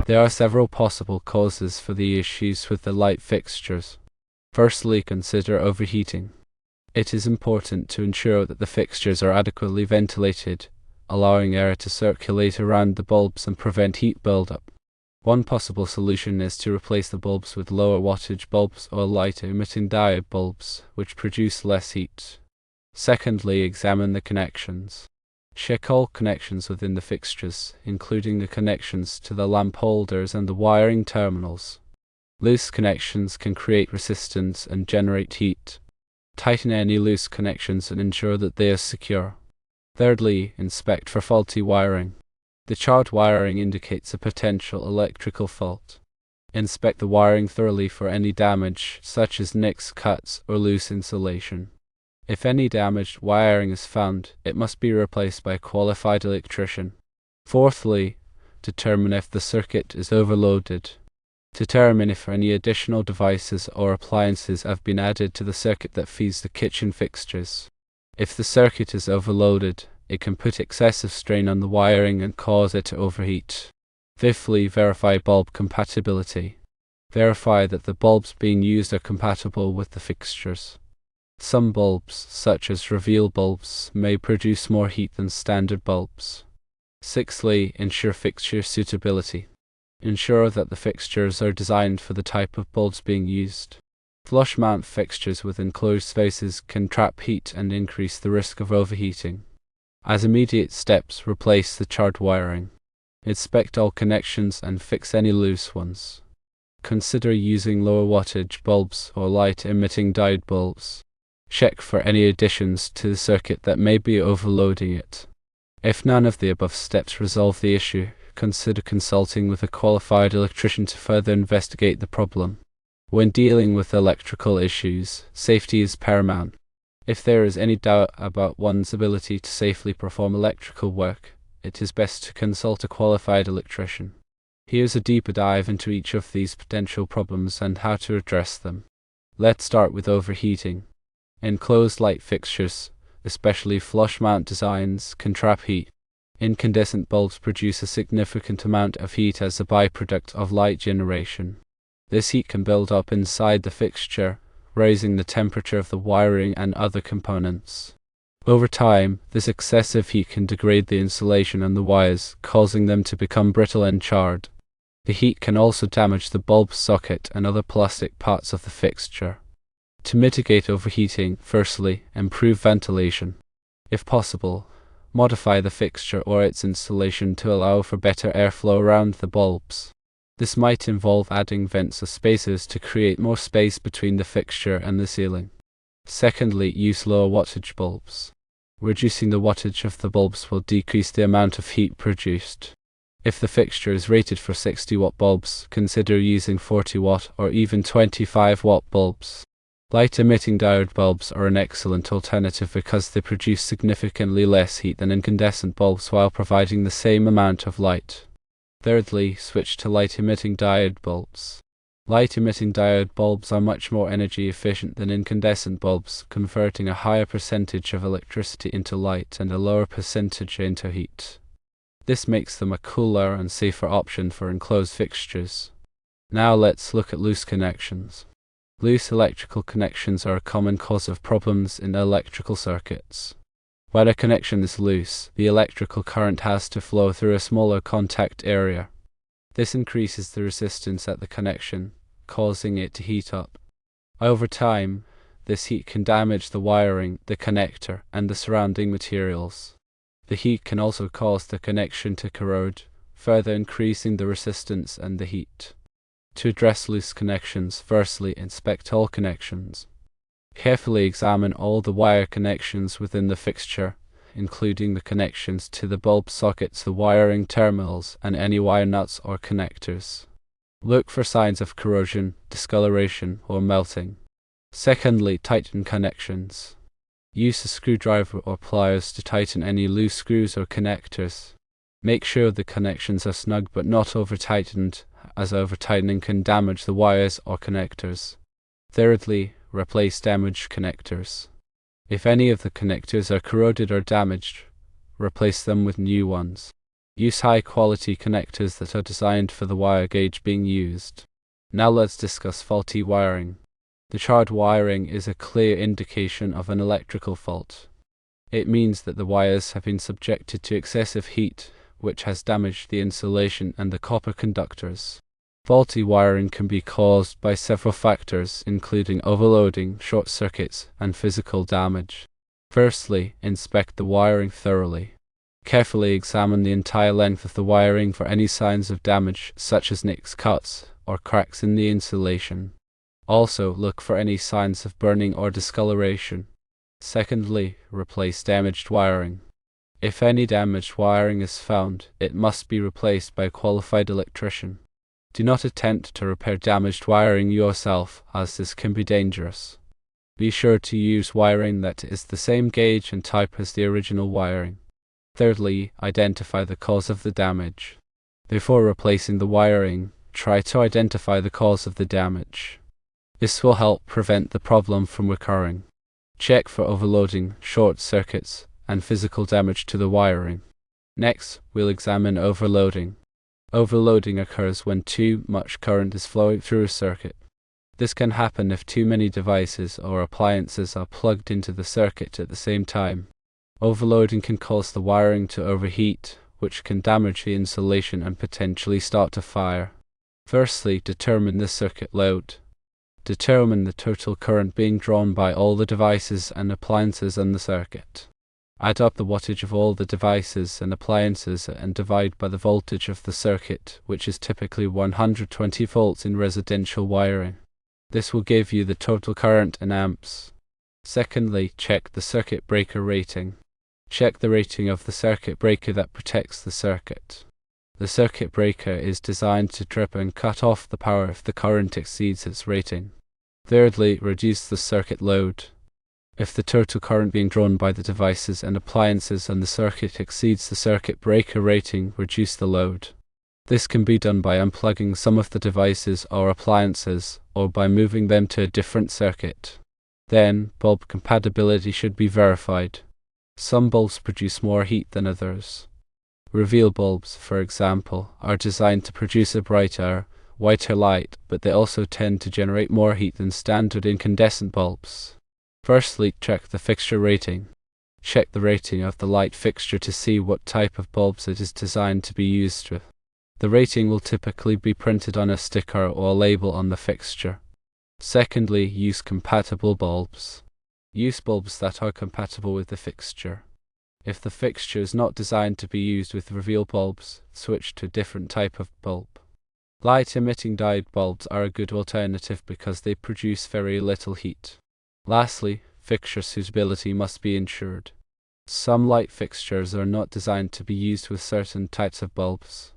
There are several possible causes for the issues with the light fixtures. Firstly, consider overheating. It is important to ensure that the fixtures are adequately ventilated, allowing air to circulate around the bulbs and prevent heat buildup. One possible solution is to replace the bulbs with lower wattage bulbs or light-emitting diode bulbs, which produce less heat. Secondly, examine the connections. Check all connections within the fixtures, including the connections to the lamp holders and the wiring terminals. Loose connections can create resistance and generate heat. Tighten any loose connections and ensure that they are secure. Thirdly, inspect for faulty wiring. The charred wiring indicates a potential electrical fault. Inspect the wiring thoroughly for any damage, such as nicks, cuts, or loose insulation. If any damaged wiring is found, it must be replaced by a qualified electrician. Fourthly, determine if the circuit is overloaded. Determine if any additional devices or appliances have been added to the circuit that feeds the kitchen fixtures. If the circuit is overloaded, it can put excessive strain on the wiring and cause it to overheat. Fifthly, verify bulb compatibility. Verify that the bulbs being used are compatible with the fixtures. Some bulbs, such as reveal bulbs, may produce more heat than standard bulbs. Sixthly, ensure fixture suitability. Ensure that the fixtures are designed for the type of bulbs being used. Flush mount fixtures with enclosed spaces can trap heat and increase the risk of overheating. As immediate steps, replace the charred wiring. Inspect all connections and fix any loose ones. Consider using lower wattage bulbs or light-emitting diode bulbs. Check for any additions to the circuit that may be overloading it. If none of the above steps resolve the issue, consider consulting with a qualified electrician to further investigate the problem. When dealing with electrical issues, safety is paramount. If there is any doubt about one's ability to safely perform electrical work, it is best to consult a qualified electrician. Here's a deeper dive into each of these potential problems and how to address them. Let's start with overheating. Enclosed light fixtures, especially flush mount designs, can trap heat. Incandescent bulbs produce a significant amount of heat as a byproduct of light generation. This heat can build up inside the fixture, raising the temperature of the wiring and other components. Over time, this excessive heat can degrade the insulation and the wires, causing them to become brittle and charred. The heat can also damage the bulb socket and other plastic parts of the fixture. To mitigate overheating, firstly, improve ventilation. If possible, modify the fixture or its installation to allow for better airflow around the bulbs. This might involve adding vents or spacers to create more space between the fixture and the ceiling. Secondly, use lower wattage bulbs. Reducing the wattage of the bulbs will decrease the amount of heat produced. If the fixture is rated for 60-watt bulbs, consider using 40-watt or even 25-watt bulbs. Light-emitting diode bulbs are an excellent alternative because they produce significantly less heat than incandescent bulbs while providing the same amount of light. Thirdly, switch to light-emitting diode bulbs. Light-emitting diode bulbs are much more energy efficient than incandescent bulbs, converting a higher percentage of electricity into light and a lower percentage into heat. This makes them a cooler and safer option for enclosed fixtures. Now let's look at loose connections. Loose electrical connections are a common cause of problems in electrical circuits. When a connection is loose, the electrical current has to flow through a smaller contact area. This increases the resistance at the connection, causing it to heat up. Over time, this heat can damage the wiring, the connector, and the surrounding materials. The heat can also cause the connection to corrode, further increasing the resistance and the heat. To address loose connections, firstly, inspect all connections. Carefully examine all the wire connections within the fixture, including the connections to the bulb sockets, the wiring terminals, and any wire nuts or connectors. Look for signs of corrosion, discoloration, or melting. Secondly, tighten connections. Use a screwdriver or pliers to tighten any loose screws or connectors. Make sure the connections are snug but not over-tightened, as over-tightening can damage the wires or connectors. Thirdly, replace damaged connectors. If any of the connectors are corroded or damaged, replace them with new ones. Use high-quality connectors that are designed for the wire gauge being used. Now let's discuss faulty wiring. The charred wiring is a clear indication of an electrical fault. It means that the wires have been subjected to excessive heat, which has damaged the insulation and the copper conductors. Faulty wiring can be caused by several factors, including overloading, short circuits, and physical damage. Firstly, inspect the wiring thoroughly. Carefully examine the entire length of the wiring for any signs of damage, such as nicks, cuts, or cracks in the insulation. Also, look for any signs of burning or discoloration. Secondly, replace damaged wiring. If any damaged wiring is found, it must be replaced by a qualified electrician. Do not attempt to repair damaged wiring yourself, as this can be dangerous. Be sure to use wiring that is the same gauge and type as the original wiring. Thirdly, identify the cause of the damage. Before replacing the wiring, try to identify the cause of the damage. This will help prevent the problem from recurring. Check for overloading, short circuits, and physical damage to the wiring. Next, we'll examine overloading. Overloading occurs when too much current is flowing through a circuit. This can happen if too many devices or appliances are plugged into the circuit at the same time. Overloading can cause the wiring to overheat, which can damage the insulation and potentially start a fire. Firstly, determine the circuit load. Determine the total current being drawn by all the devices and appliances in the circuit. Add up the wattage of all the devices and appliances and divide by the voltage of the circuit, which is typically 120 volts in residential wiring. This will give you the total current in amps. Secondly, check the circuit breaker rating. Check the rating of the circuit breaker that protects the circuit. The circuit breaker is designed to trip and cut off the power if the current exceeds its rating. Thirdly, reduce the circuit load. If the total current being drawn by the devices and appliances on the circuit exceeds the circuit breaker rating, reduce the load. This can be done by unplugging some of the devices or appliances, or by moving them to a different circuit. Then, bulb compatibility should be verified. Some bulbs produce more heat than others. Reveal bulbs, for example, are designed to produce a brighter, whiter light, but they also tend to generate more heat than standard incandescent bulbs. Firstly, check the fixture rating. Check the rating of the light fixture to see what type of bulbs it is designed to be used with. The rating will typically be printed on a sticker or a label on the fixture. Secondly, use compatible bulbs. Use bulbs that are compatible with the fixture. If the fixture is not designed to be used with reveal bulbs, switch to a different type of bulb. Light-emitting diode bulbs are a good alternative because they produce very little heat. Lastly, fixture suitability must be ensured. Some light fixtures are not designed to be used with certain types of bulbs.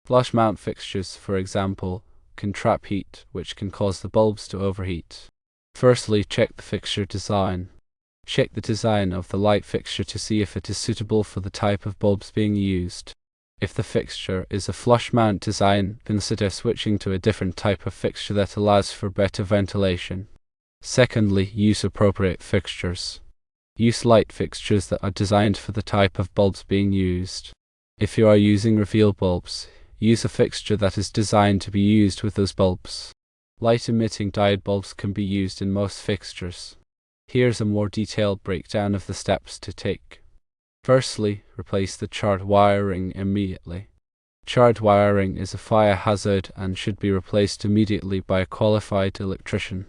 Flush mount fixtures, for example, can trap heat, which can cause the bulbs to overheat. Firstly, check the fixture design. Check the design of the light fixture to see if it is suitable for the type of bulbs being used. If the fixture is a flush mount design, consider switching to a different type of fixture that allows for better ventilation. Secondly, use appropriate fixtures. Use light fixtures that are designed for the type of bulbs being used. If you are using reveal bulbs, use a fixture that is designed to be used with those bulbs. Light-emitting diode bulbs can be used in most fixtures. Here's a more detailed breakdown of the steps to take. Firstly, replace the charred wiring immediately. Charred wiring is a fire hazard and should be replaced immediately by a qualified electrician.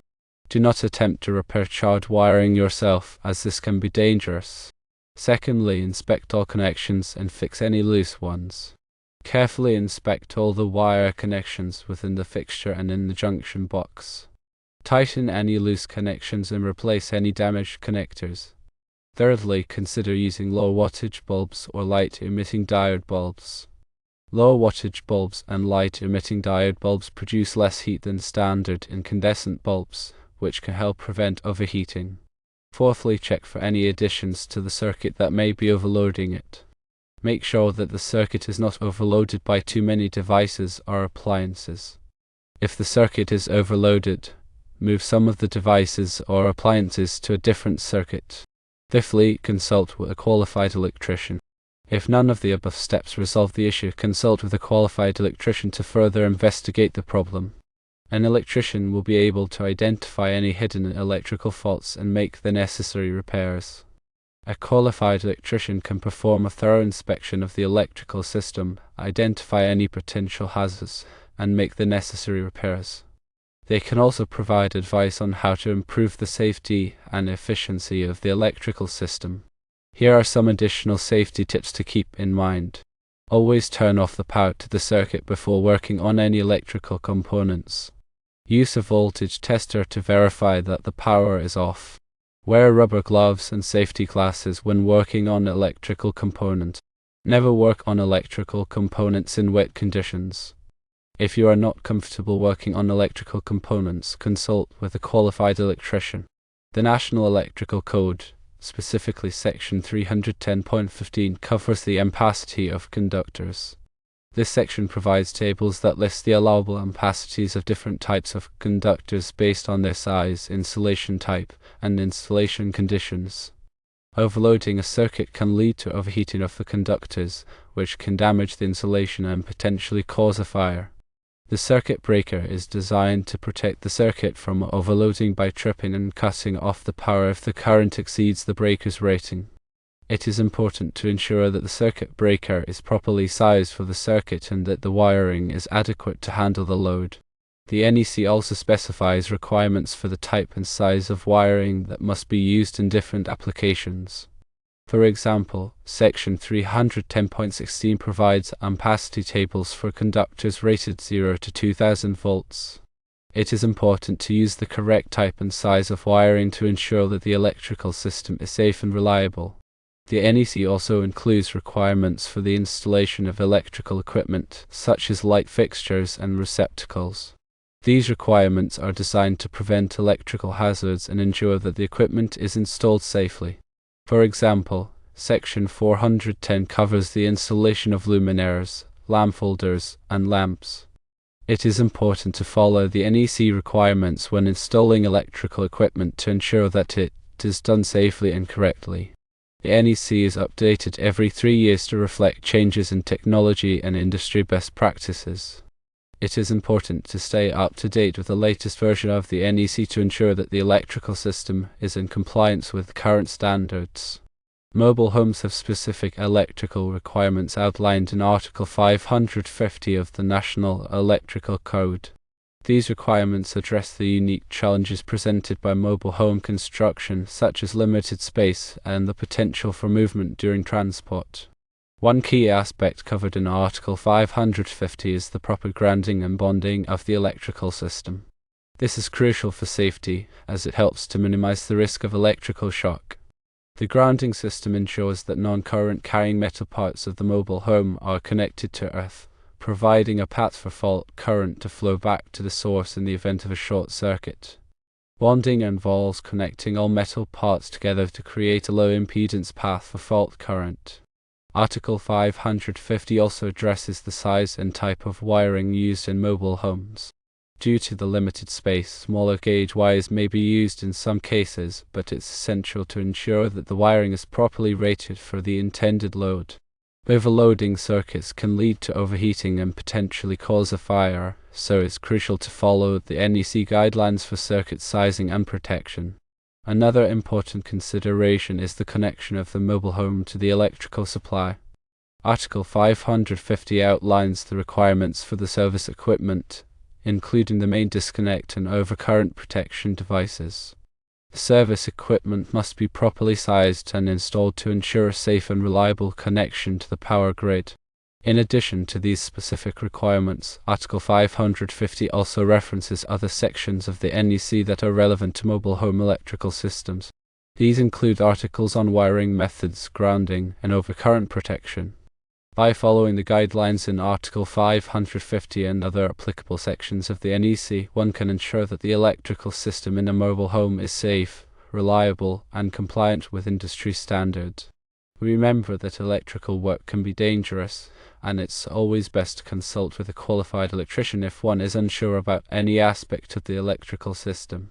Do not attempt to repair charred wiring yourself, as this can be dangerous. Secondly, inspect all connections and fix any loose ones. Carefully inspect all the wire connections within the fixture and in the junction box. Tighten any loose connections and replace any damaged connectors. Thirdly, consider using low wattage bulbs or light-emitting diode bulbs. Low wattage bulbs and light-emitting diode bulbs produce less heat than standard incandescent bulbs, which can help prevent overheating. Fourthly, check for any additions to the circuit that may be overloading it. Make sure that the circuit is not overloaded by too many devices or appliances. If the circuit is overloaded, move some of the devices or appliances to a different circuit. Fifthly, consult with a qualified electrician. If none of the above steps resolve the issue, consult with a qualified electrician to further investigate the problem. An electrician will be able to identify any hidden electrical faults and make the necessary repairs. A qualified electrician can perform a thorough inspection of the electrical system, identify any potential hazards, and make the necessary repairs. They can also provide advice on how to improve the safety and efficiency of the electrical system. Here are some additional safety tips to keep in mind. Always turn off the power to the circuit before working on any electrical components. Use a voltage tester to verify that the power is off. Wear rubber gloves and safety glasses when working on electrical components. Never work on electrical components in wet conditions. If you are not comfortable working on electrical components, consult with a qualified electrician. The National Electrical Code, specifically Section 310.15, covers the ampacity of conductors. This section provides tables that list the allowable ampacities of different types of conductors based on their size, insulation type, and installation conditions. Overloading a circuit can lead to overheating of the conductors, which can damage the insulation and potentially cause a fire. The circuit breaker is designed to protect the circuit from overloading by tripping and cutting off the power if the current exceeds the breaker's rating. It is important to ensure that the circuit breaker is properly sized for the circuit and that the wiring is adequate to handle the load. The NEC also specifies requirements for the type and size of wiring that must be used in different applications. For example, Section 310.16 provides ampacity tables for conductors rated 0 to 2000 volts. It is important to use the correct type and size of wiring to ensure that the electrical system is safe and reliable. The NEC also includes requirements for the installation of electrical equipment, such as light fixtures and receptacles. These requirements are designed to prevent electrical hazards and ensure that the equipment is installed safely. For example, Section 410 covers the installation of luminaires, lamp holders, and lamps. It is important to follow the NEC requirements when installing electrical equipment to ensure that it is done safely and correctly. The NEC is updated every 3 years to reflect changes in technology and industry best practices. It is important to stay up to date with the latest version of the NEC to ensure that the electrical system is in compliance with current standards. Mobile homes have specific electrical requirements outlined in Article 550 of the National Electrical Code. These requirements address the unique challenges presented by mobile home construction, such as limited space and the potential for movement during transport. One key aspect covered in Article 550 is the proper grounding and bonding of the electrical system. This is crucial for safety, as it helps to minimize the risk of electrical shock. The grounding system ensures that non-current carrying metal parts of the mobile home are connected to earth, providing a path for fault current to flow back to the source in the event of a short circuit. Bonding involves connecting all metal parts together to create a low impedance path for fault current. Article 550 also addresses the size and type of wiring used in mobile homes. Due to the limited space, smaller gauge wires may be used in some cases, but it's essential to ensure that the wiring is properly rated for the intended load. Overloading circuits can lead to overheating and potentially cause a fire, so it's crucial to follow the NEC guidelines for circuit sizing and protection. Another important consideration is the connection of the mobile home to the electrical supply. Article 550 outlines the requirements for the service equipment, including the main disconnect and overcurrent protection devices. The service equipment must be properly sized and installed to ensure a safe and reliable connection to the power grid. In addition to these specific requirements, Article 550 also references other sections of the NEC that are relevant to mobile home electrical systems. These include articles on wiring methods, grounding, and overcurrent protection. By following the guidelines in Article 550 and other applicable sections of the NEC, one can ensure that the electrical system in a mobile home is safe, reliable, and compliant with industry standards. Remember that electrical work can be dangerous, and it's always best to consult with a qualified electrician if one is unsure about any aspect of the electrical system.